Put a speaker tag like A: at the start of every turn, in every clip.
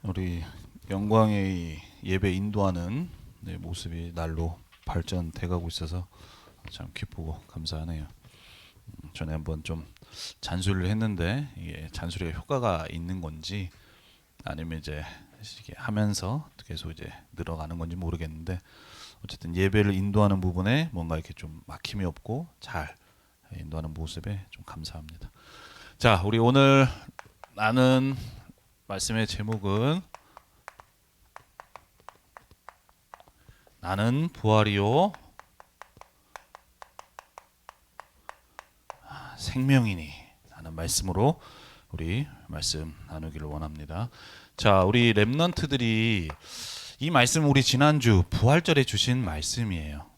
A: 우리 영광의 예배 인도하는 모습이 날로 발전돼가고 있어서 참 기쁘고 감사하네요. 전에 한번 좀 잔소리를 했는데 이게 잔소리가 효과가 있는 건지 아니면 이제 이게 하면서 계속 이제 늘어가는 건지 모르겠는데 어쨌든 예배를 인도하는 부분에 뭔가 이렇게 좀 막힘이 없고 잘 인도하는 모습에 좀 감사합니다. 자, 우리 오늘 나는 말씀의 제목은 나는 부활이요 생명이니 라는 말씀으로 우리 말씀 나누기를 원합니다. 자, 우리 렘넌트들이 이 말씀 우리 지난주 부활절에 주신 말씀이에요.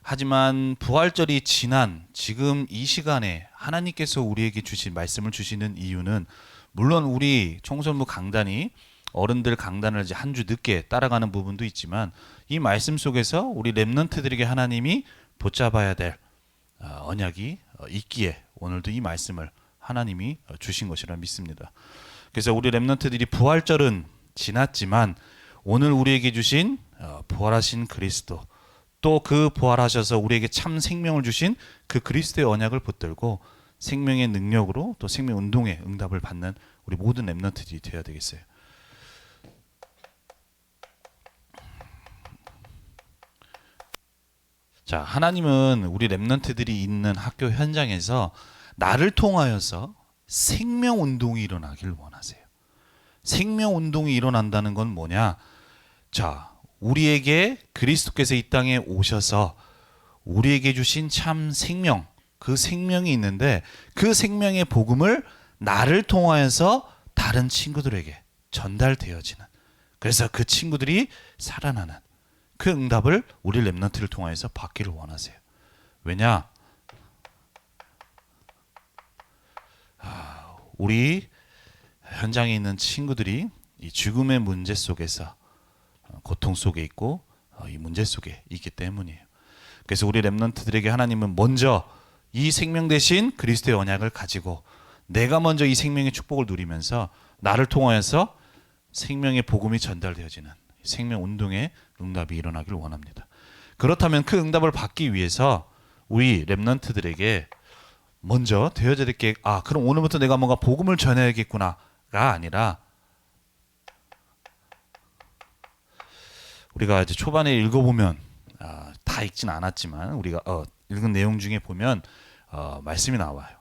A: 하지만 부활절이 지난 지금 이 시간에 하나님께서 우리에게 주신 말씀을 주시는 이유는 물론 우리 청소년부 강단이 어른들 강단을 이제 한 주 늦게 따라가는 부분도 있지만 이 말씀 속에서 우리 렘넌트들에게 하나님이 붙잡아야 될 언약이 있기에 오늘도 이 말씀을 하나님이 주신 것이라 믿습니다. 그래서 우리 렘넌트들이 부활절은 지났지만 오늘 우리에게 주신 부활하신 그리스도 또 그 부활하셔서 우리에게 참 생명을 주신 그 그리스도의 언약을 붙들고 생명의 능력으로 또 생명 운동에 응답을 받는 우리 모든 렘넌트들이 되어야 되겠어요. 자, 하나님은 우리 렘넌트들이 있는 학교 현장에서 나를 통하여서 생명 운동이 일어나길 원하세요. 생명 운동이 일어난다는 건 뭐냐? 자, 우리에게 그리스도께서 이 땅에 오셔서 우리에게 주신 참 생명, 그 생명이 있는데 그 생명의 복음을 나를 통하여서 다른 친구들에게 전달되어지는, 그래서 그 친구들이 살아나는 그 응답을 우리 렘넌트를 통하여서 받기를 원하세요. 왜냐? 우리 현장에 있는 친구들이 이 죽음의 문제 속에서 고통 속에 있고 이 문제 속에 있기 때문이에요. 그래서 우리 렘넌트들에게 하나님은 먼저 이 생명 대신 그리스도의 언약을 가지고 내가 먼저 이 생명의 축복을 누리면서 나를 통하여서 생명의 복음이 전달되어지는 생명 운동의 응답이 일어나기를 원합니다. 그렇다면 그 응답을 받기 위해서 우리 렘넌트들에게 먼저 되어져야 될 게 그럼 오늘부터 내가 뭔가 복음을 전해야겠구나가 아니라 우리가 이제 초반에 읽어보면 다 읽진 않았지만 우리가 읽은 내용 중에 보면 말씀이 나와요.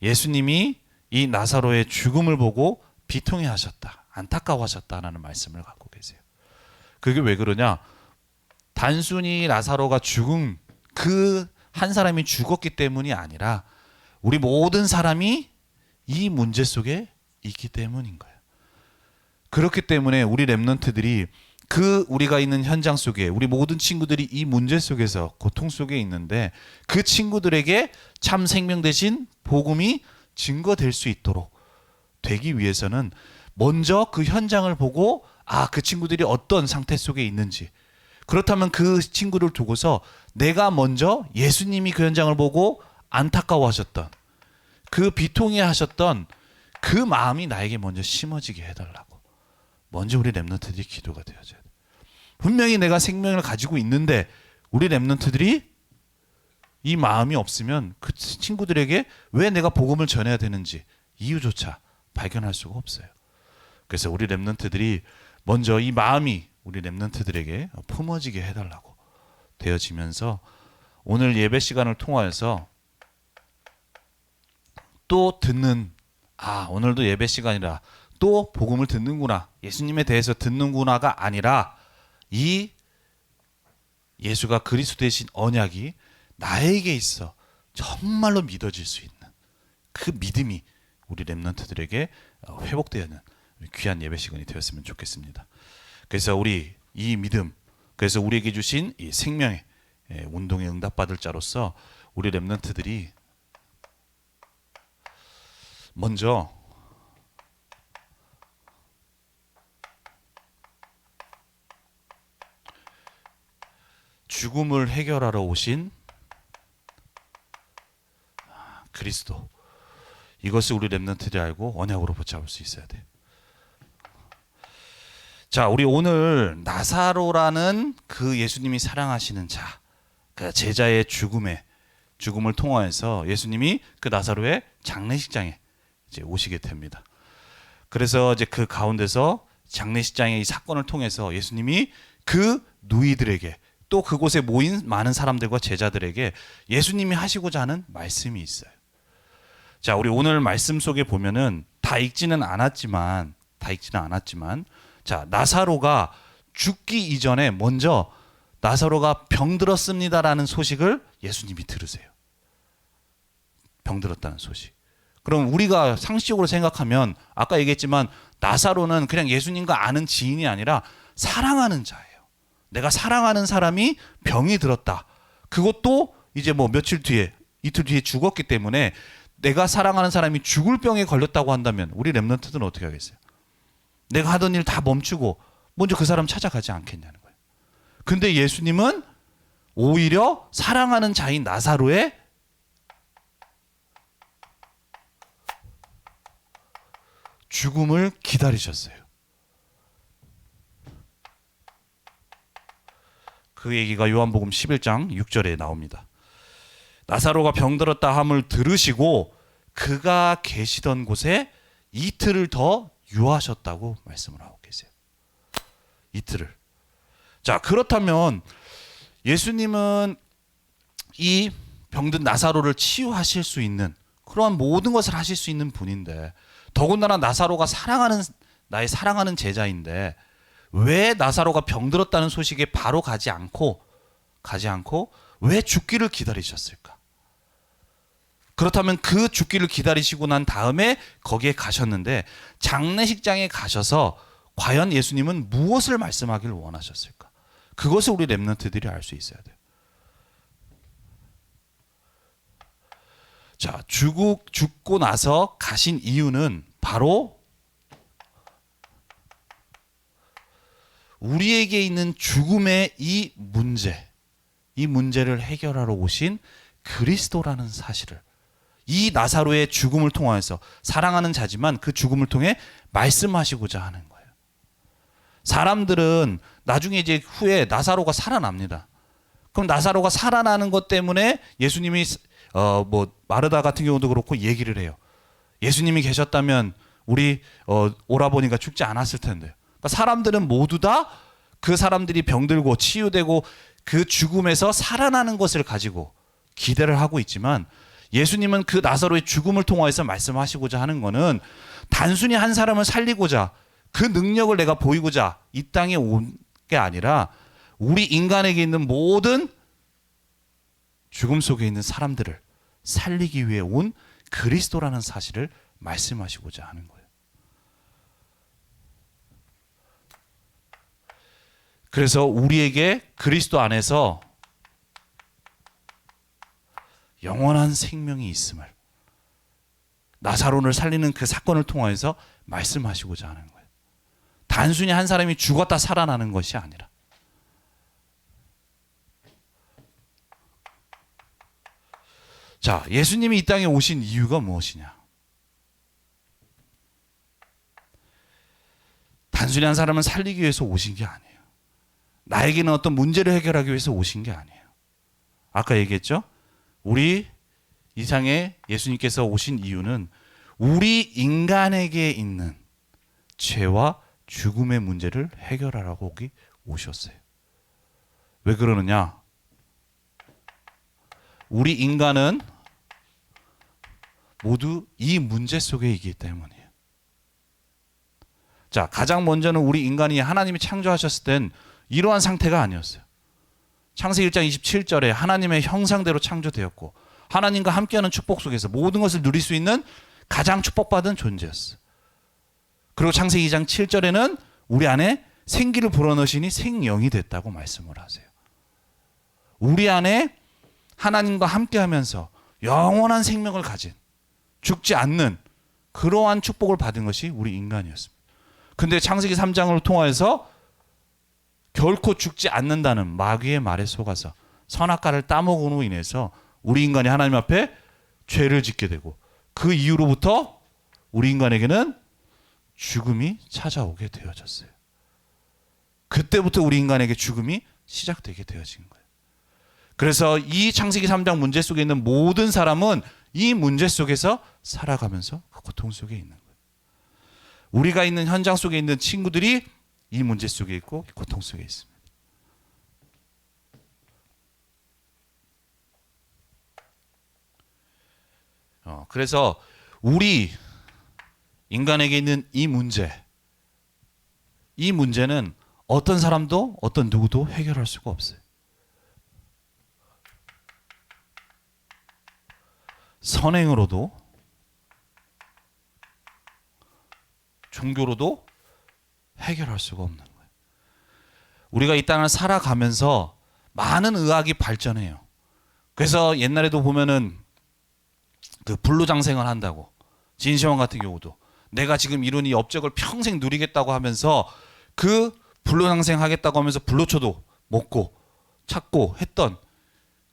A: 예수님이 이 나사로의 죽음을 보고 비통해하셨다, 안타까워하셨다라는 말씀을 갖고 계세요. 그게 왜 그러냐? 단순히 나사로가 죽은 그 한 사람이 죽었기 때문이 아니라 우리 모든 사람이 이 문제 속에 있기 때문인 거예요. 그렇기 때문에 우리 렘넌트들이 그 우리가 있는 현장 속에 우리 모든 친구들이 이 문제 속에서 고통 속에 있는데 그 친구들에게 참 생명 대신 복음이 증거될 수 있도록 되기 위해서는 먼저 그 현장을 보고 그 친구들이 어떤 상태 속에 있는지, 그렇다면 그 친구를 두고서 내가 먼저 예수님이 그 현장을 보고 안타까워하셨던 그 비통해 하셨던 그 마음이 나에게 먼저 심어지게 해달라고 먼저 우리 렘넌트들이 기도가 되어져야 돼. 분명히 내가 생명을 가지고 있는데 우리 렘넌트들이 이 마음이 없으면 그 친구들에게 왜 내가 복음을 전해야 되는지 이유조차 발견할 수가 없어요. 그래서 우리 렘넌트들이 먼저 이 마음이 우리 렘넌트들에게 품어지게 해달라고 되어지면서 오늘 예배 시간을 통하여서 또 듣는 오늘도 예배 시간이라 또 복음을 듣는구나, 예수님에 대해서 듣는구나가 아니라 이 예수가 그리스도 되신 언약이 나에게 있어 정말로 믿어질 수 있는 그 믿음이 우리 렘넌트들에게 회복되는 귀한 예배 시간이 되었으면 좋겠습니다. 그래서 우리 이 믿음, 그래서 우리에게 주신 이 생명의 운동에 응답받을 자로서 우리 렘넌트들이 먼저 죽음을 해결하러 오신 그리스도, 이것을 우리 렘넌트들이 알고 언약으로 붙잡을 수 있어야 돼. 자, 우리 오늘 나사로라는 그 예수님이 사랑하시는 자, 그 제자의 죽음을 통하여서 예수님이 그 나사로의 장례식장에 이제 오시게 됩니다. 그래서 이제 그 가운데서 장례식장의 이 사건을 통해서 예수님이 그 누이들에게 또 그곳에 모인 많은 사람들과 제자들에게 예수님이 하시고자 하는 말씀이 있어요. 자, 우리 오늘 말씀 속에 보면은 다 읽지는 않았지만 자, 나사로가 죽기 이전에 먼저 나사로가 병들었습니다라는 소식을 예수님이 들으세요. 병들었다는 소식. 그럼 우리가 상식적으로 생각하면 아까 얘기했지만 나사로는 그냥 예수님과 아는 지인이 아니라 사랑하는 자예요. 내가 사랑하는 사람이 병이 들었다. 그것도 이제 뭐 며칠 뒤에, 이틀 뒤에 죽었기 때문에 내가 사랑하는 사람이 죽을 병에 걸렸다고 한다면 우리 렘넌트들은 어떻게 하겠어요? 내가 하던 일 다 멈추고 먼저 그 사람 찾아가지 않겠냐는 거예요. 근데 예수님은 오히려 사랑하는 자인 나사로의 죽음을 기다리셨어요. 그 얘기가 요한복음 11장 6절에 나옵니다. 나사로가 병들었다 함을 들으시고 그가 계시던 곳에 이틀을 더 유하셨다고 말씀을 하고 계세요. 이틀을. 자, 그렇다면 예수님은 이 병든 나사로를 치유하실 수 있는 그러한 모든 것을 하실 수 있는 분인데 더군다나 나사로가 나의 사랑하는 제자인데 왜 나사로가 병들었다는 소식에 바로 가지 않고 왜 죽기를 기다리셨을까? 그렇다면 그 죽기를 기다리시고 난 다음에 거기에 가셨는데 장례식장에 가셔서 과연 예수님은 무엇을 말씀하기를 원하셨을까? 그것을 우리 렘넌트들이 알 수 있어야 돼요. 자, 죽고 나서 가신 이유는 바로 우리에게 있는 죽음의 이 문제를 해결하러 오신 그리스도라는 사실을 이 나사로의 죽음을 통해서 사랑하는 자지만 그 죽음을 통해 말씀하시고자 하는 거예요. 사람들은 나중에 이제 후에 나사로가 살아납니다. 그럼 나사로가 살아나는 것 때문에 예수님이 마르다 같은 경우도 그렇고 얘기를 해요. 예수님이 계셨다면 우리 오라버니가 죽지 않았을 텐데. 그러니까 사람들은 모두 다 그 사람들이 병들고 치유되고 그 죽음에서 살아나는 것을 가지고 기대를 하고 있지만 예수님은 그 나사로의 죽음을 통해서 말씀하시고자 하는 것은 단순히 한 사람을 살리고자 그 능력을 내가 보이고자 이 땅에 온 게 아니라 우리 인간에게 있는 모든 죽음 속에 있는 사람들을 살리기 위해 온 그리스도라는 사실을 말씀하시고자 하는 거예요. 그래서 우리에게 그리스도 안에서 영원한 생명이 있음을 나사로를 살리는 그 사건을 통해서 말씀하시고자 하는 거예요. 단순히 한 사람이 죽었다 살아나는 것이 아니라 자, 예수님이 이 땅에 오신 이유가 무엇이냐? 단순히 한 사람을 살리기 위해서 오신 게 아니에요. 나에게는 어떤 문제를 해결하기 위해서 오신 게 아니에요. 아까 얘기했죠? 우리 이상의 예수님께서 오신 이유는 우리 인간에게 있는 죄와 죽음의 문제를 해결하라고 오셨어요. 왜 그러느냐? 우리 인간은 모두 이 문제 속에 있기 때문이에요. 자, 가장 먼저는 우리 인간이 하나님이 창조하셨을 땐 이러한 상태가 아니었어요. 창세기 1장 27절에 하나님의 형상대로 창조되었고 하나님과 함께하는 축복 속에서 모든 것을 누릴 수 있는 가장 축복받은 존재였어요. 그리고 창세기 2장 7절에는 우리 안에 생기를 불어넣으시니 생명이 됐다고 말씀을 하세요. 우리 안에 하나님과 함께하면서 영원한 생명을 가진 죽지 않는 그러한 축복을 받은 것이 우리 인간이었습니다. 근데 창세기 3장을 통해서 결코 죽지 않는다는 마귀의 말에 속아서 선악과를 따먹음으로 인해서 우리 인간이 하나님 앞에 죄를 짓게 되고 그 이후로부터 우리 인간에게는 죽음이 찾아오게 되어졌어요. 그때부터 우리 인간에게 죽음이 시작되게 되어진 거예요. 그래서 이 창세기 3장 문제 속에 있는 모든 사람은 이 문제 속에서 살아가면서 그 고통 속에 있는 거예요. 우리가 있는 현장 속에 있는 친구들이 이 문제 속에 있고 고통 속에 있습니다. 그래서 우리 인간에게 있는 이 문제는 어떤 사람도 어떤 누구도 해결할 수가 없어요. 선행으로도 종교로도 해결할 수가 없는 거예요. 우리가 이 땅을 살아가면서 많은 의학이 발전해요. 그래서 옛날에도 보면은 그 불로장생을 한다고, 진시황 같은 경우도 내가 지금 이룬 이 업적을 평생 누리겠다고 하면서 그 불로장생 하겠다고 하면서 불로초도 먹고 찾고 했던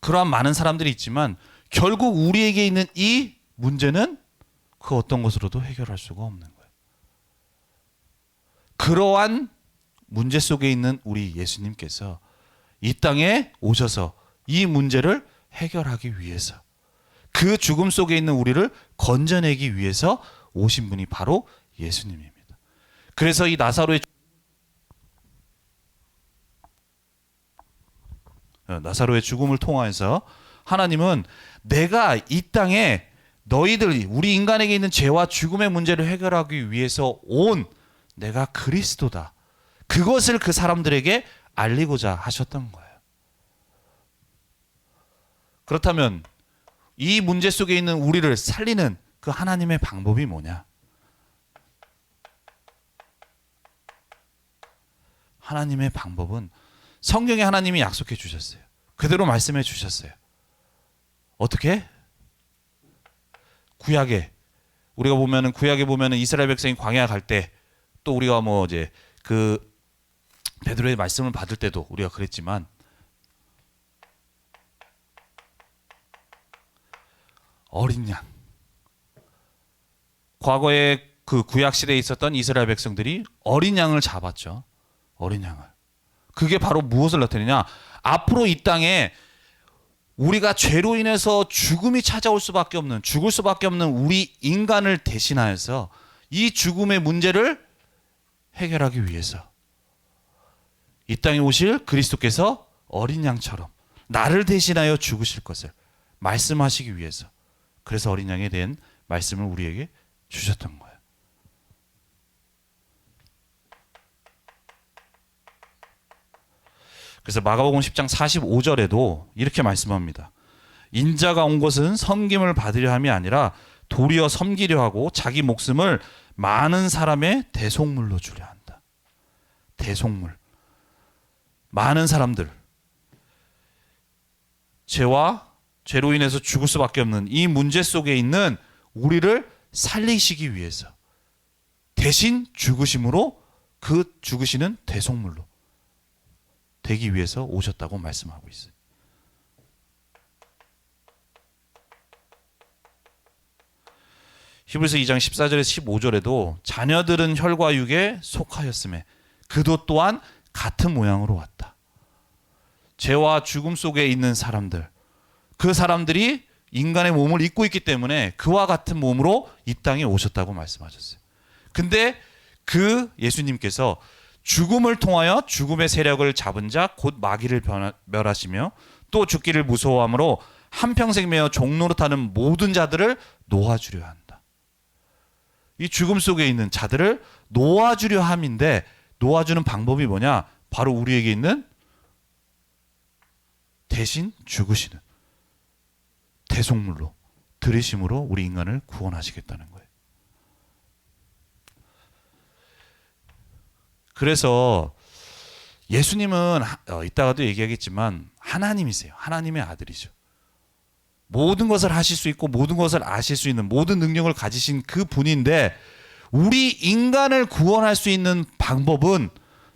A: 그러한 많은 사람들이 있지만 결국 우리에게 있는 이 문제는 그 어떤 것으로도 해결할 수가 없는 거예요. 그러한 문제 속에 있는 우리 예수님께서 이 땅에 오셔서 이 문제를 해결하기 위해서, 그 죽음 속에 있는 우리를 건져내기 위해서 오신 분이 바로 예수님입니다. 그래서 이 나사로의 죽음을 통하여서 하나님은 내가 이 땅에 너희들, 우리 인간에게 있는 죄와 죽음의 문제를 해결하기 위해서 온 내가 그리스도다, 그것을 그 사람들에게 알리고자 하셨던 거예요. 그렇다면 이 문제 속에 있는 우리를 살리는 그 하나님의 방법이 뭐냐? 하나님의 방법은 성경에 하나님이 약속해 주셨어요. 그대로 말씀해 주셨어요. 어떻게? 구약에 우리가 보면은, 구약에 보면은 이스라엘 백성이 광야 갈 때, 또 우리가 뭐 이제 그 베드로의 말씀을 받을 때도 우리가 그랬지만, 어린 양, 과거에 그 구약 시대에 있었던 이스라엘 백성들이 어린 양을 잡았죠. 어린 양을. 그게 바로 무엇을 나타내냐? 앞으로 이 땅에 우리가 죄로 인해서 죽음이 찾아올 수밖에 없는, 죽을 수밖에 없는 우리 인간을 대신하여서 이 죽음의 문제를 해결하기 위해서 이 땅에 오실 그리스도께서 어린 양처럼 나를 대신하여 죽으실 것을 말씀하시기 위해서, 그래서 어린 양에 대한 말씀을 우리에게 주셨던 거예요. 그래서 마가복음 10장 45절에도 이렇게 말씀합니다. 인자가 온 것은 섬김을 받으려 함이 아니라 도리어 섬기려 하고 자기 목숨을 많은 사람의 대속물로 주려 한다. 대속물. 많은 사람들, 죄로 인해서 죽을 수밖에 없는 이 문제 속에 있는 우리를 살리시기 위해서 대신 죽으심으로, 그 죽으시는 대속물로 되기 위해서 오셨다고 말씀하고 있어요. 히브리서 2장 14절에서 15절에도 자녀들은 혈과 육에 속하였음에 그도 또한 같은 모양으로 왔다. 죄와 죽음 속에 있는 사람들, 그 사람들이 인간의 몸을 입고 있기 때문에 그와 같은 몸으로 이 땅에 오셨다고 말씀하셨어요. 근데 그 예수님께서 죽음을 통하여 죽음의 세력을 잡은 자 곧 마귀를 멸하시며 또 죽기를 무서워함으로 한평생 매어 종노릇하는 모든 자들을 놓아주려 한다. 이 죽음 속에 있는 자들을 놓아주려 함인데, 놓아주는 방법이 뭐냐? 바로 우리에게 있는 대신 죽으시는 대속물로, 들이심으로 우리 인간을 구원하시겠다는 거예요. 그래서 예수님은 이따가도 얘기하겠지만 하나님이세요. 하나님의 아들이죠. 모든 것을 하실 수 있고 모든 것을 아실 수 있는 모든 능력을 가지신 그 분인데, 우리 인간을 구원할 수 있는 방법은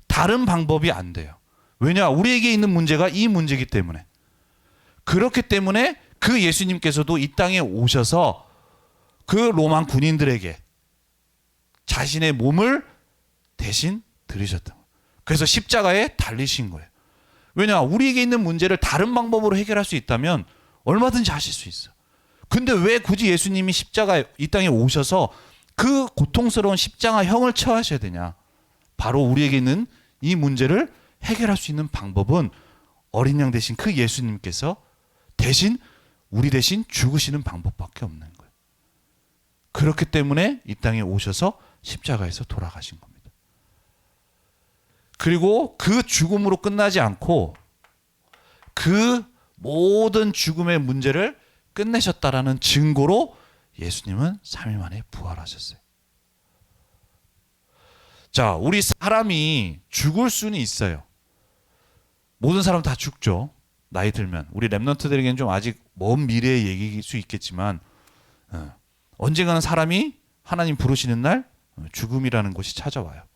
A: 다른 방법이 안 돼요. 왜냐? 우리에게 있는 문제가 이 문제이기 때문에. 그렇기 때문에 그 예수님께서도 이 땅에 오셔서 그 로마 군인들에게 자신의 몸을 대신 들으셨던 거예요. 그래서 십자가에 달리신 거예요. 왜냐? 우리에게 있는 문제를 다른 방법으로 해결할 수 있다면 얼마든지 하실 수 있어. 근데 왜 굳이 예수님이 십자가에 이 땅에 오셔서 그 고통스러운 십자가형을 처하셔야 되냐? 바로 우리에게 있는 이 문제를 해결할 수 있는 방법은 어린 양 대신 그 예수님께서 대신 우리 대신 죽으시는 방법밖에 없는 거예요. 그렇기 때문에 이 땅에 오셔서 십자가에서 돌아가신 겁니다. 그리고 그 죽음으로 끝나지 않고 그 모든 죽음의 문제를 끝내셨다라는 증거로 예수님은 3일 만에 부활하셨어요. 자, 우리 사람이 죽을 수는 있어요. 모든 사람 다 죽죠. 나이 들면. 우리 랩런트들에게는 좀 아직 먼 미래의 얘기일 수 있겠지만 언젠가는 사람이 하나님 부르시는 날 죽음이라는 것이 찾아와요.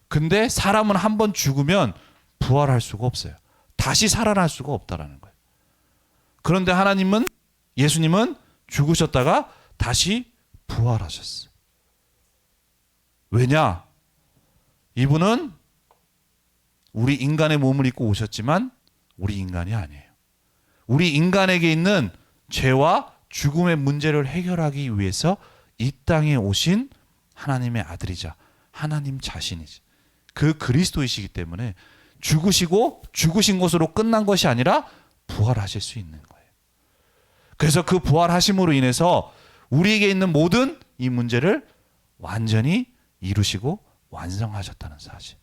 A: 근데 사람은 한번 죽으면 부활할 수가 없어요. 다시 살아날 수가 없다라는 거예요. 그런데 하나님은 예수님은 죽으셨다가 다시 부활하셨어요. 왜냐? 이분은 우리 인간의 몸을 입고 오셨지만 우리 인간이 아니에요. 우리 인간에게 있는 죄와 죽음의 문제를 해결하기 위해서 이 땅에 오신 하나님의 아들이자 하나님 자신이지. 그 그리스도이시기 때문에 죽으시고 죽으신 것으로 끝난 것이 아니라 부활하실 수 있는 거예요. 그래서 그 부활하심으로 인해서 우리에게 있는 모든 이 문제를 완전히 이루시고 완성하셨다는 사실.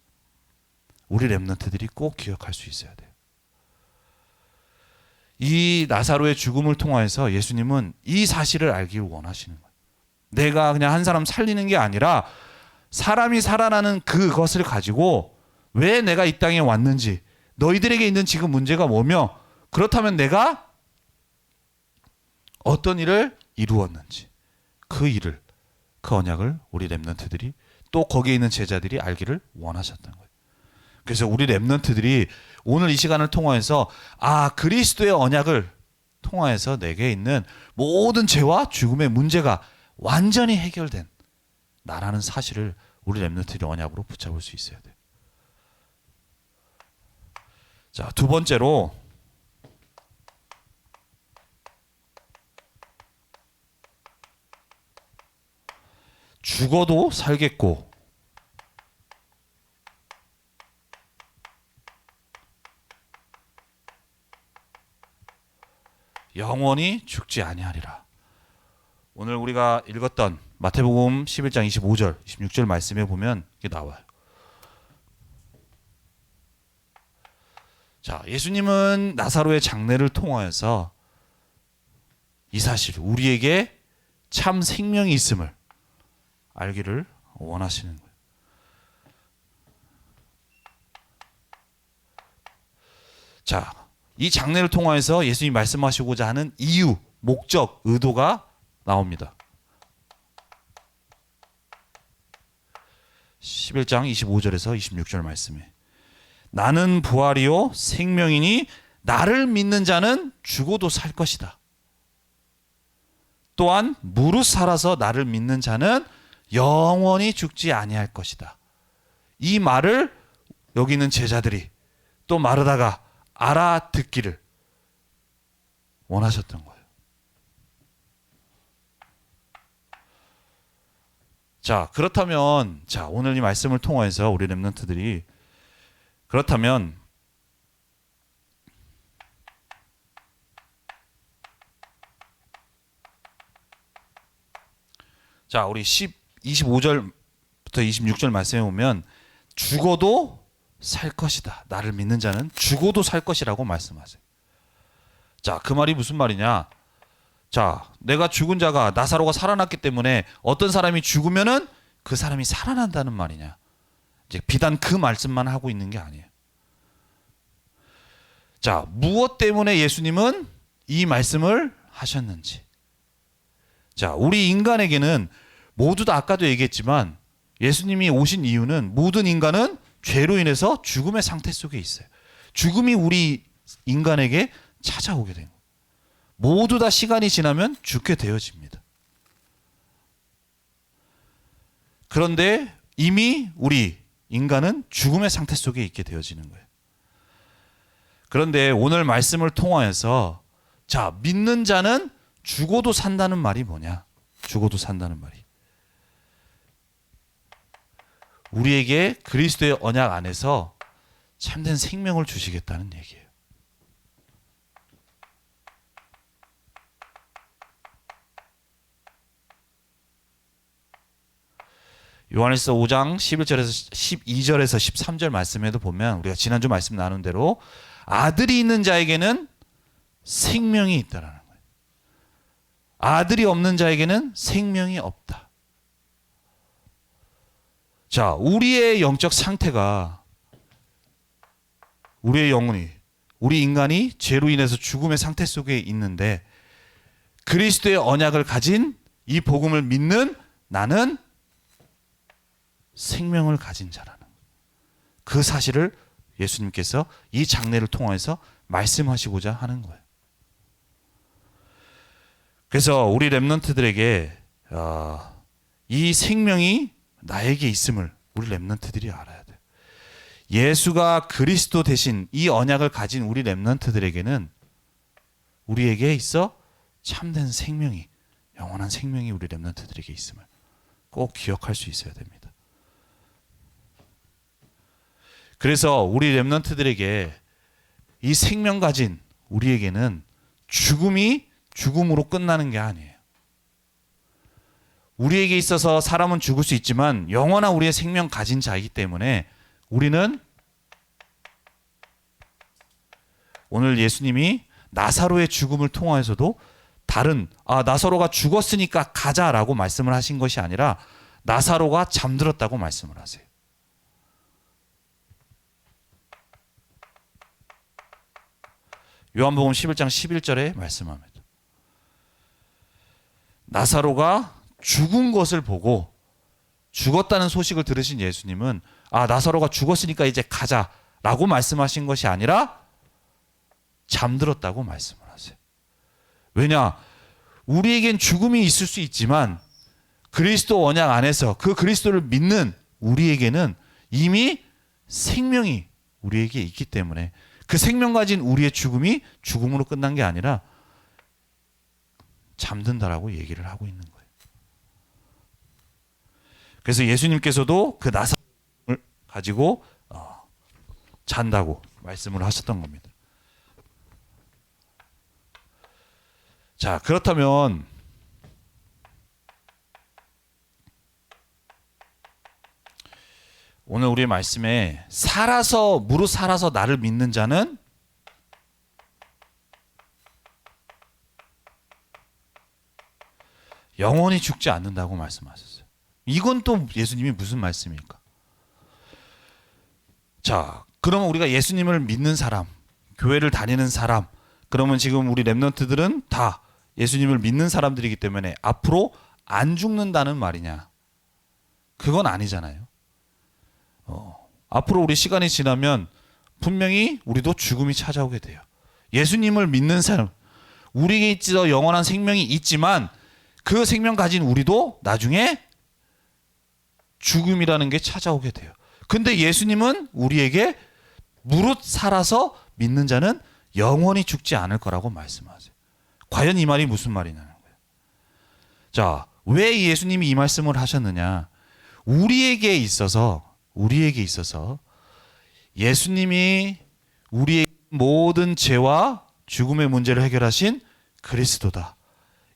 A: 우리 렘넌트들이 꼭 기억할 수 있어야 돼요. 이 나사로의 죽음을 통하여서 예수님은 이 사실을 알기를 원하시는 거예요. 내가 그냥 한 사람 살리는 게 아니라 사람이 살아나는 그것을 가지고 왜 내가 이 땅에 왔는지, 너희들에게 있는 지금 문제가 뭐며, 그렇다면 내가 어떤 일을 이루었는지, 그 일을, 그 언약을 우리 렘넌트들이 또 거기에 있는 제자들이 알기를 원하셨던 거예요. 그래서 우리 렘넌트들이 오늘 이 시간을 통하여서 그리스도의 언약을 통하여서 내게 있는 모든 죄와 죽음의 문제가 완전히 해결된 나라는 사실을 우리 렘넌트들이 언약으로 붙잡을 수 있어야 돼요. 자, 두 번째로 죽어도 살겠고 영원히 죽지 아니하리라. 오늘 우리가 읽었던 마태복음 11장 25절, 26절 말씀에 보면 이게 나와요. 자, 예수님은 나사로의 장례를 통하여서 이 사실, 우리에게 참 생명이 있음을 알기를 원하시는 거예요. 자, 이 장례를 통하여서 예수님이 말씀하시고자 하는 이유, 목적, 의도가 나옵니다. 11장 25절에서 26절 말씀에 나는 부활이요 생명이니 나를 믿는 자는 죽어도 살 것이다. 또한 무릇 살아서 나를 믿는 자는 영원히 죽지 아니할 것이다. 이 말을 여기 있는 제자들이 또 마르다가 알아듣기를 원하셨던 거예요. 자, 그렇다면 오늘 이 말씀을 통해서 우리 렘넌트들이 그렇다면 우리 25절부터 26절 말씀에 보면 죽어도 살 것이다. 나를 믿는 자는 죽어도 살 것이라고 말씀하세요. 자, 그 말이 무슨 말이냐? 자, 내가 죽은 자가 나사로가 살아났기 때문에 어떤 사람이 죽으면은 그 사람이 살아난다는 말이냐? 이제 비단 그 말씀만 하고 있는 게 아니에요. 자, 무엇 때문에 예수님은 이 말씀을 하셨는지. 자, 우리 인간에게는 모두 다 아까도 얘기했지만 예수님이 오신 이유는 모든 인간은 죄로 인해서 죽음의 상태 속에 있어요. 죽음이 우리 인간에게 찾아오게 된 거예요. 모두 다 시간이 지나면 죽게 되어집니다. 그런데 이미 우리 인간은 죽음의 상태 속에 있게 되어지는 거예요. 그런데 오늘 말씀을 통하여서 자, 믿는 자는 죽어도 산다는 말이 뭐냐? 죽어도 산다는 말이. 우리에게 그리스도의 언약 안에서 참된 생명을 주시겠다는 얘기예요. 요한일서 5장 11절에서 12절에서 13절 말씀에도 보면 우리가 지난주 말씀 나눈 대로 아들이 있는 자에게는 생명이 있다라는 거예요. 아들이 없는 자에게는 생명이 없다. 자, 우리의 영적 상태가 우리의 영혼이 우리 인간이 죄로 인해서 죽음의 상태 속에 있는데 그리스도의 언약을 가진 이 복음을 믿는 나는 생명을 가진 자라는 그 사실을 예수님께서 이 장례를 통해서 말씀하시고자 하는 거예요. 그래서 우리 렘넌트들에게 이 생명이 나에게 있음을 우리 렘넌트들이 알아야 돼요. 예수가 그리스도 대신 이 언약을 가진 우리 렘넌트들에게는 우리에게 있어 참된 생명이, 영원한 생명이 우리 렘넌트들에게 있음을 꼭 기억할 수 있어야 됩니다. 그래서 우리 렘넌트들에게 이 생명 가진 우리에게는 죽음이 죽음으로 끝나는 게 아니에요. 우리에게 있어서 사람은 죽을 수 있지만 영원한 우리의 생명 가진 자이기 때문에 우리는 오늘 예수님이 나사로의 죽음을 통하여서도 다른 나사로가 죽었으니까 가자라고 말씀을 하신 것이 아니라 나사로가 잠들었다고 말씀을 하세요. 요한복음 11장 11절에 말씀합니다. 나사로가 죽은 것을 보고 죽었다는 소식을 들으신 예수님은 나사로가 죽었으니까 이제 가자라고 말씀하신 것이 아니라 잠들었다고 말씀을 하세요. 왜냐? 우리에겐 죽음이 있을 수 있지만 그리스도 언약 안에서 그 그리스도를 믿는 우리에게는 이미 생명이 우리에게 있기 때문에 그 생명 가진 우리의 죽음이 죽음으로 끝난 게 아니라 잠든다라고 얘기를 하고 있는 거예요. 그래서 예수님께서도 그 나사로를 가지고 잔다고 말씀을 하셨던 겁니다. 자, 그렇다면 오늘 우리의 말씀에 무릇 살아서 나를 믿는 자는 영원히 죽지 않는다고 말씀하셨어요. 이건 또 예수님이 무슨 말씀입니까? 자, 그러면 우리가 예수님을 믿는 사람, 교회를 다니는 사람, 그러면 지금 우리 렘넌트들은 다 예수님을 믿는 사람들이기 때문에 앞으로 안 죽는다는 말이냐? 그건 아니잖아요. 앞으로 우리 시간이 지나면 분명히 우리도 죽음이 찾아오게 돼요. 예수님을 믿는 사람, 우리에게 있어 영원한 생명이 있지만 그 생명 가진 우리도 나중에 죽음이라는 게 찾아오게 돼요. 근데 예수님은 우리에게 무릇 살아서 믿는 자는 영원히 죽지 않을 거라고 말씀하세요. 과연 이 말이 무슨 말이냐는 거예요. 자, 왜 예수님이 이 말씀을 하셨느냐? 우리에게 있어서 예수님이 우리의 모든 죄와 죽음의 문제를 해결하신 그리스도다.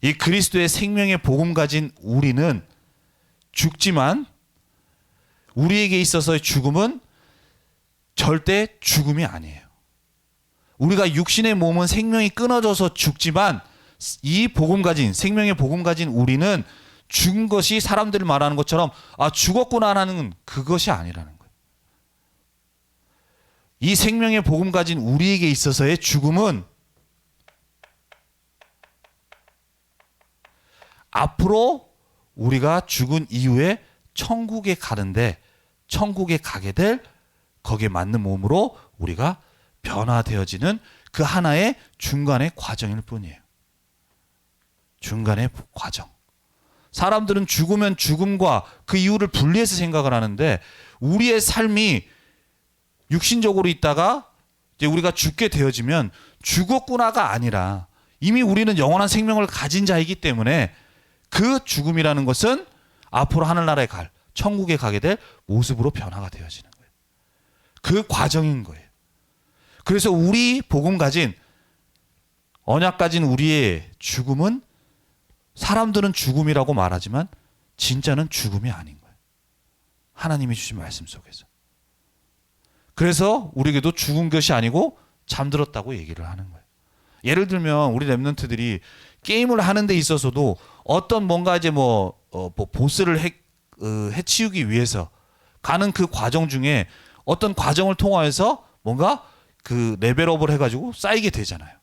A: 이 그리스도의 생명의 복음 가진 우리는 죽지만 우리에게 있어서의 죽음은 절대 죽음이 아니에요. 우리가 육신의 몸은 생명이 끊어져서 죽지만 이 복음 가진 생명의 복음 가진 우리는 죽은 것이 사람들이 말하는 것처럼 죽었구나라는 그것이 아니라는 거예요. 이 생명의 복음 가진 우리에게 있어서의 죽음은 앞으로 우리가 죽은 이후에 천국에 가는데 천국에 가게 될 거기에 맞는 몸으로 우리가 변화되어지는 그 하나의 중간의 과정일 뿐이에요. 중간의 과정. 사람들은 죽으면 죽음과 그 이유를 분리해서 생각을 하는데 우리의 삶이 육신적으로 있다가 이제 우리가 죽게 되어지면 죽었구나가 아니라 이미 우리는 영원한 생명을 가진 자이기 때문에 그 죽음이라는 것은 앞으로 하늘나라에 갈, 천국에 가게 될 모습으로 변화가 되어지는 거예요. 그 과정인 거예요. 그래서 우리 복음 가진, 언약 가진 우리의 죽음은 사람들은 죽음이라고 말하지만 진짜는 죽음이 아닌 거예요. 하나님이 주신 말씀 속에서. 그래서 우리에게도 죽은 것이 아니고 잠들었다고 얘기를 하는 거예요. 예를 들면 우리 랩런트들이 게임을 하는 데 있어서도 어떤 뭔가 이제 보스를 해치우기 위해서 가는 그 과정 중에 어떤 과정을 통하여서 뭔가 그 레벨업을 해가지고 쌓이게 되잖아요.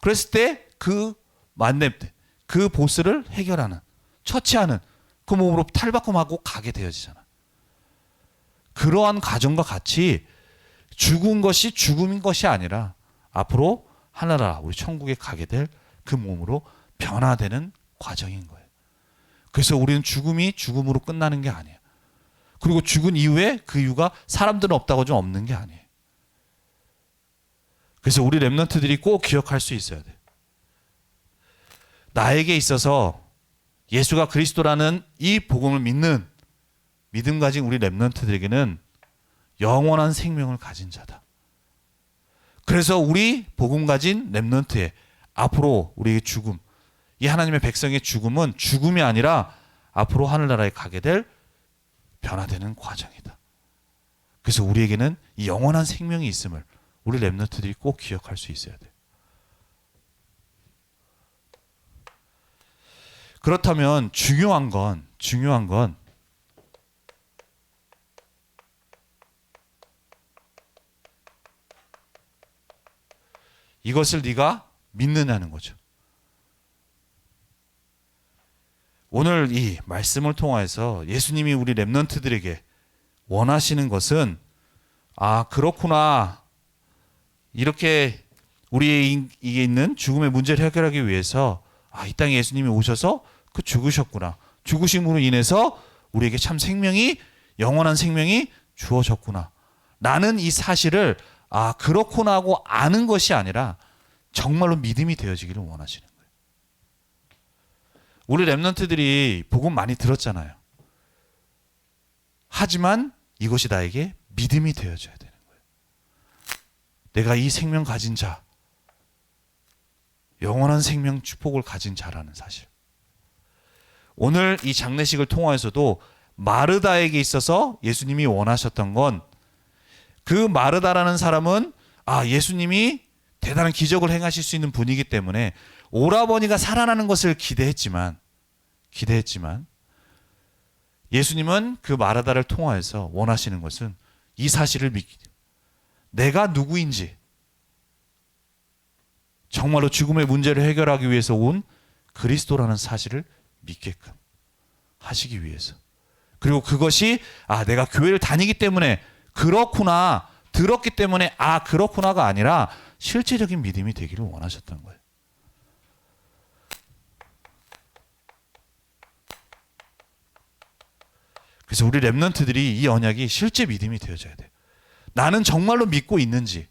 A: 그랬을 때 그 만렙 때 그 보스를 해결하는, 처치하는 그 몸으로 탈바꿈하고 가게 되어지잖아. 그러한 과정과 같이 죽은 것이 죽음인 것이 아니라 앞으로 하나라 우리 천국에 가게 될 그 몸으로 변화되는 과정인 거예요. 그래서 우리는 죽음이 죽음으로 끝나는 게 아니에요. 그리고 죽은 이후에 그 이유가 사람들은 없다고 좀 없는 게 아니에요. 그래서 우리 랩런트들이 꼭 기억할 수 있어야 돼요. 나에게 있어서 예수가 그리스도라는 이 복음을 믿는 믿음 가진 우리 랩런트들에게는 영원한 생명을 가진 자다. 그래서 우리 복음 가진 랩런트의 앞으로 우리의 죽음, 이 하나님의 백성의 죽음은 죽음이 아니라 앞으로 하늘나라에 가게 될 변화되는 과정이다. 그래서 우리에게는 이 영원한 생명이 있음을 우리 랩런트들이 꼭 기억할 수 있어야 돼요. 그렇다면 중요한 건 이것을 네가 믿느냐는 거죠. 오늘 이 말씀을 통해서 예수님이 우리 랩런트들에게 원하시는 것은 그렇구나. 이렇게 우리에게 있는 죽음의 문제를 해결하기 위해서 이 땅에 예수님이 오셔서 그 죽으셨구나. 죽으심으로 인해서 우리에게 참 생명이, 영원한 생명이 주어졌구나. 라는 이 사실을 그렇구나 하고 아는 것이 아니라 정말로 믿음이 되어지기를 원하시는 거예요. 우리 랩런트들이 복음 많이 들었잖아요. 하지만 이것이 나에게 믿음이 되어져야 되는 거예요. 내가 이 생명 가진 자, 영원한 생명 축복을 가진 자라는 사실. 오늘 이 장례식을 통하여서도 마르다에게 있어서 예수님이 원하셨던 건, 그 마르다라는 사람은 예수님이 대단한 기적을 행하실 수 있는 분이기 때문에 오라버니가 살아나는 것을 기대했지만 예수님은 그 마르다를 통하여서 원하시는 것은 이 사실을 내가 누구인지, 정말로 죽음의 문제를 해결하기 위해서 온 그리스도라는 사실을 믿게끔 하시기 위해서. 그리고 그것이 내가 교회를 다니기 때문에 그렇구나, 들었기 때문에 그렇구나가 아니라 실제적인 믿음이 되기를 원하셨던 거예요. 그래서 우리 랩런트들이 이 언약이 실제 믿음이 되어져야 돼요. 나는 정말로 믿고 있는지.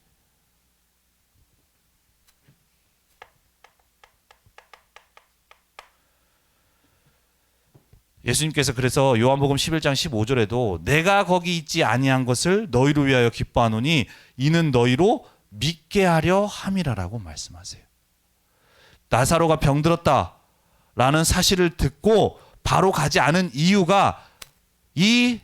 A: 예수님께서 그래서 요한복음 11장 15절에도 내가 거기 있지 아니한 것을 너희로 위하여 기뻐하노니 이는 너희로 믿게 하려 함이라라고 말씀하세요. 나사로가 병들었다라는 사실을 듣고 바로 가지 않은 이유가, 이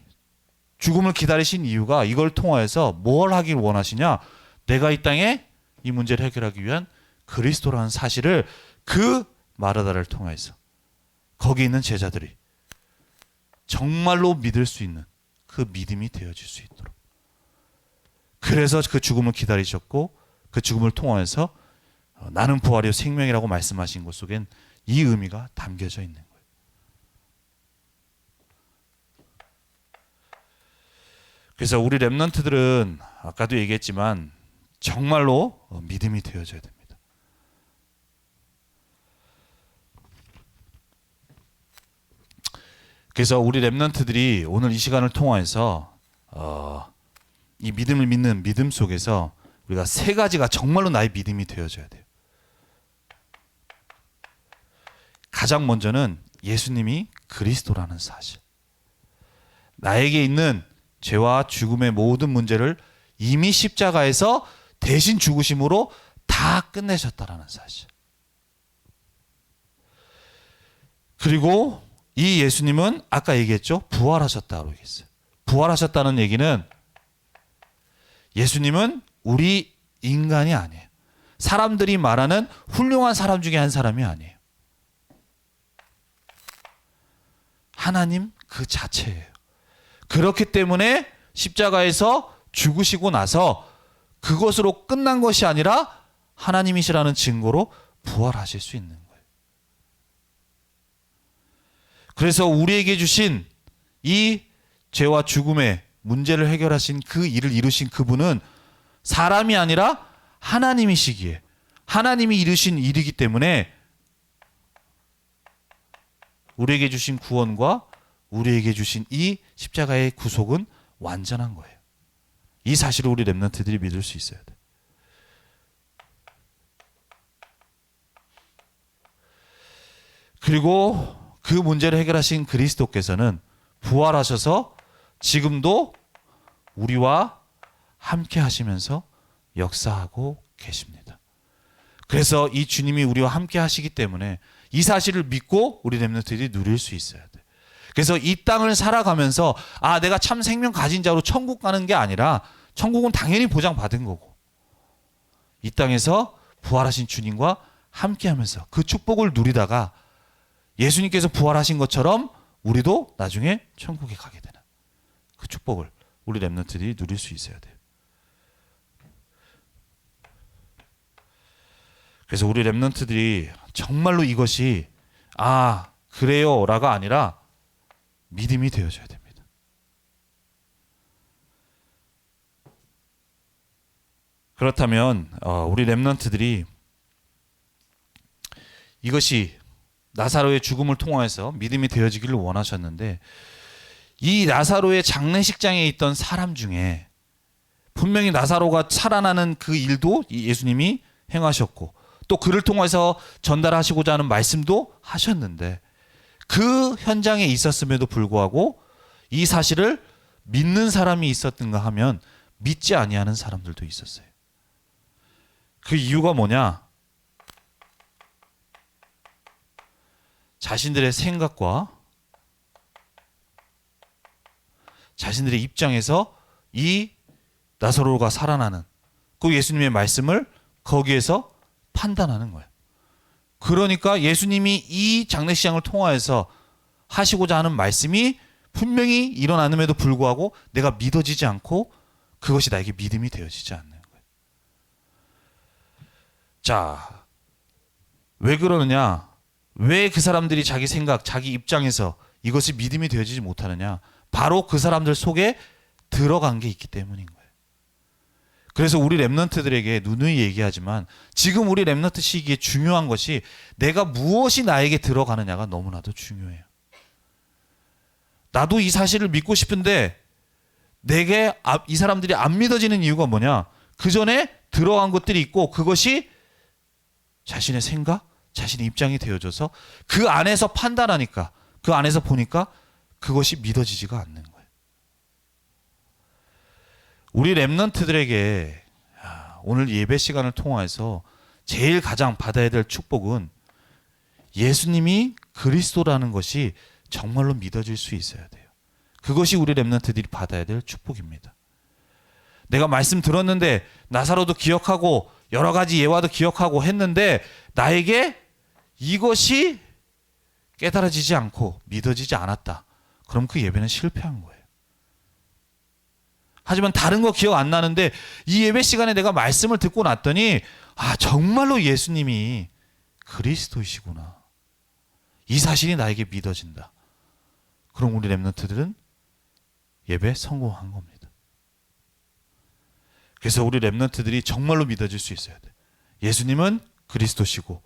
A: 죽음을 기다리신 이유가 이걸 통하여서 뭘 하길 원하시냐? 내가 이 땅에 이 문제를 해결하기 위한 그리스도라는 사실을 그 마르다를 통해서 거기 있는 제자들이 정말로 믿을 수 있는 그 믿음이 되어질 수 있도록. 그래서 그 죽음을 기다리셨고 그 죽음을 통하여서 나는 부활이요 생명이라고 말씀하신 것 속엔 이 의미가 담겨져 있는 거예요. 그래서 우리 랩런트들은 아까도 얘기했지만 정말로 믿음이 되어져야 됩니다. 그래서 우리 랩런트들이 오늘 이 시간을 통해서 이 믿음을 믿는 믿음 속에서 우리가 세 가지가 정말로 나의 믿음이 되어져야 돼요. 가장 먼저는 예수님이 그리스도라는 사실. 나에게 있는 죄와 죽음의 모든 문제를 이미 십자가에서 대신 죽으심으로 다 끝내셨다라는 사실. 그리고 이 예수님은 아까 얘기했죠. 부활하셨다고 얘기했어요. 부활하셨다는 얘기는 예수님은 우리 인간이 아니에요. 사람들이 말하는 훌륭한 사람 중에 한 사람이 아니에요. 하나님 그 자체예요. 그렇기 때문에 십자가에서 죽으시고 나서 그것으로 끝난 것이 아니라 하나님이시라는 증거로 부활하실 수 있는 거예요. 그래서 우리에게 주신 이 죄와 죽음의 문제를 해결하신 그 일을 이루신 그분은 사람이 아니라 하나님이시기에 하나님이 이루신 일이기 때문에 우리에게 주신 구원과 우리에게 주신 이 십자가의 구속은 완전한 거예요. 이 사실을 우리 렘넌트들이 믿을 수 있어야 돼. 그리고 그 문제를 해결하신 그리스도께서는 부활하셔서 지금도 우리와 함께 하시면서 역사하고 계십니다. 그래서 이 주님이 우리와 함께 하시기 때문에 이 사실을 믿고 우리 렘넌트들이 누릴 수 있어야 돼. 그래서 이 땅을 살아가면서 내가 참 생명 가진 자로 천국 가는 게 아니라 천국은 당연히 보장받은 거고 이 땅에서 부활하신 주님과 함께하면서 그 축복을 누리다가 예수님께서 부활하신 것처럼 우리도 나중에 천국에 가게 되는 그 축복을 우리 렘넌트들이 누릴 수 있어야 돼요. 그래서 우리 렘넌트들이 정말로 이것이 그래요 라가 아니라 믿음이 되어져야 됩니다. 그렇다면 우리 렘넌트들이 이것이 나사로의 죽음을 통해서 믿음이 되어지기를 원하셨는데 이 나사로의 장례식장에 있던 사람 중에 분명히 나사로가 살아나는 그 일도 예수님이 행하셨고 또 그를 통해서 전달하시고자 하는 말씀도 하셨는데 그 현장에 있었음에도 불구하고 이 사실을 믿는 사람이 있었던가 하면 믿지 아니하는 사람들도 있었어요. 그 이유가 뭐냐? 자신들의 생각과 자신들의 입장에서 이 나사로가 살아나는 그 예수님의 말씀을 거기에서 판단하는 거예요. 그러니까 예수님이 이 장례식장을 통하여서 하시고자 하는 말씀이 분명히 일어나는에도 불구하고 내가 믿어지지 않고 그것이 나에게 믿음이 되어지지 않는 거예요. 자, 왜 그러느냐? 왜 그 사람들이 자기 생각, 자기 입장에서 이것이 믿음이 되어지지 못하느냐? 바로 그 사람들 속에 들어간 게 있기 때문인 거예요. 그래서 우리 렘넌트들에게 누누이 얘기하지만 지금 우리 렘넌트 시기에 중요한 것이 내가 무엇이 나에게 들어가느냐가 너무나도 중요해요. 나도 이 사실을 믿고 싶은데 내게 이 사람들이 안 믿어지는 이유가 뭐냐? 그 전에 들어간 것들이 있고 그것이 자신의 생각, 자신의 입장이 되어져서 그 안에서 판단하니까 그 안에서 보니까 그것이 믿어지지가 않는 거예요. 우리 렘넌트들에게 오늘 예배 시간을 통해서 제일 가장 받아야 될 축복은 예수님이 그리스도라는 것이 정말로 믿어질 수 있어야 돼요. 그것이 우리 렘넌트들이 받아야 될 축복입니다. 내가 말씀 들었는데 나사로도 기억하고 여러 가지 예화도 기억하고 했는데 나에게 이것이 깨달아지지 않고 믿어지지 않았다. 그럼 그 예배는 실패한 거예요. 하지만 다른 거 기억 안 나는데 이 예배 시간에 내가 말씀을 듣고 났더니 정말로 예수님이 그리스도이시구나. 이 사실이 나에게 믿어진다. 그럼 우리 렘넌트들은 예배 성공한 겁니다. 그래서 우리 렘넌트들이 정말로 믿어질 수 있어야 돼. 예수님은 그리스도시고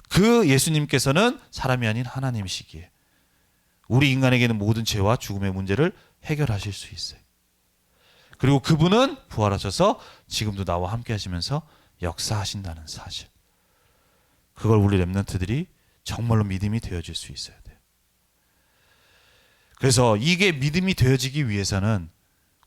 A: 그 예수님께서는 사람이 아닌 하나님이시기에 우리 인간에게는 모든 죄와 죽음의 문제를 해결하실 수 있어요. 그리고 그분은 부활하셔서 지금도 나와 함께 하시면서 역사하신다는 사실. 그걸 우리 렘넌트들이 정말로 믿음이 되어질 수 있어야 돼요. 그래서 이게 믿음이 되어지기 위해서는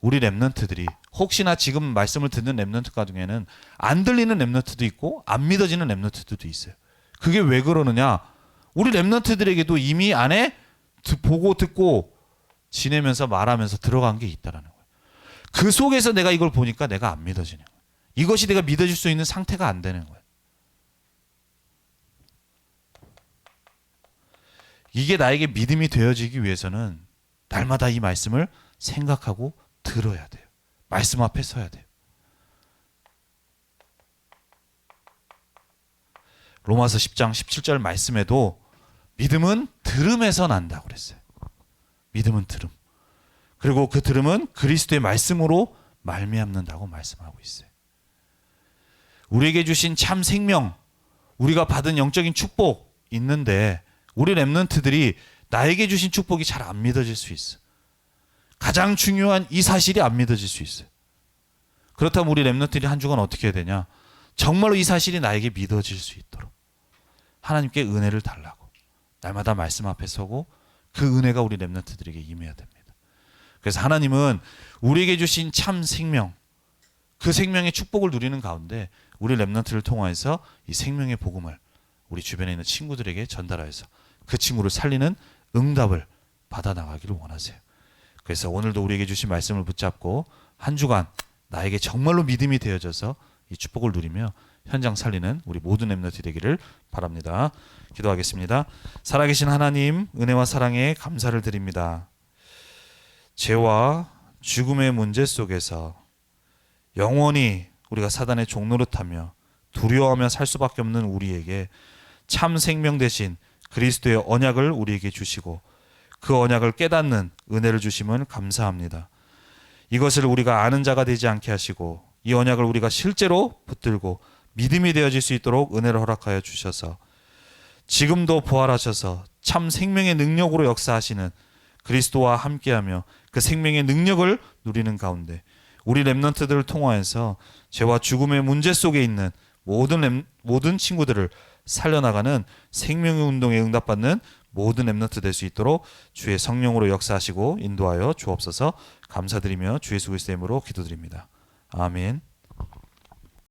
A: 우리 렘넌트들이, 혹시나 지금 말씀을 듣는 렘넌트 가중에는 안 들리는 렘넌트도 있고 안 믿어지는 렘넌트들도 있어요. 그게 왜 그러느냐? 우리 렘넌트들에게도 이미 안에 보고 듣고 지내면서 말하면서 들어간 게 있다라는 거예요. 그 속에서 내가 이걸 보니까 내가 안 믿어지는 거예요. 이것이 내가 믿어질 수 있는 상태가 안 되는 거예요. 이게 나에게 믿음이 되어지기 위해서는 날마다 이 말씀을 생각하고 들어야 돼요. 말씀 앞에 서야 돼요. 로마서 10장 17절 말씀에도 믿음은 들음에서 난다고 그랬어요. 믿음은 들음. 그리고 그 들음은 그리스도의 말씀으로 말미암는다고 말씀하고 있어요. 우리에게 주신 참 생명, 우리가 받은 영적인 축복 있는데 우리 렘넌트들이 나에게 주신 축복이 잘 안 믿어질 수 있어. 가장 중요한 이 사실이 안 믿어질 수 있어요. 그렇다면 우리 렘넌트들이 한 주간 어떻게 해야 되냐? 정말로 이 사실이 나에게 믿어질 수 있도록 하나님께 은혜를 달라고 날마다 말씀 앞에 서고 그 은혜가 우리 렘넌트들에게 임해야 됩니다. 그래서 하나님은 우리에게 주신 참 생명, 그 생명의 축복을 누리는 가운데 우리 렘넌트를 통하여서 이 생명의 복음을 우리 주변에 있는 친구들에게 전달하여서 그 친구를 살리는 응답을 받아 나가기를 원하세요. 그래서 오늘도 우리에게 주신 말씀을 붙잡고 한 주간 나에게 정말로 믿음이 되어져서 이 축복을 누리며 현장 살리는 우리 모든 렘넌트 되기를 바랍니다. 기도하겠습니다. 살아계신 하나님, 은혜와 사랑에 감사를 드립니다. 죄와 죽음의 문제 속에서 영원히 우리가 사단의 종노릇하며 두려워하며 살 수밖에 없는 우리에게 참 생명 대신 그리스도의 언약을 우리에게 주시고 그 언약을 깨닫는 은혜를 주심은 감사합니다. 이것을 우리가 아는 자가 되지 않게 하시고 이 언약을 우리가 실제로 붙들고 믿음이 되어질 수 있도록 은혜를 허락하여 주셔서 지금도 부활하셔서 참 생명의 능력으로 역사하시는 그리스도와 함께하며 그 생명의 능력을 누리는 가운데 우리 렘넌트들을 통하여서 죄와 죽음의 문제 속에 있는 모든 친구들을 살려나가는 생명의 운동에 응답받는 모든 렘넌트 될 수 있도록 주의 성령으로 역사하시고 인도하여 주옵소서. 감사드리며 주 예수 그리스도의 이름으로 기도드립니다. 아멘.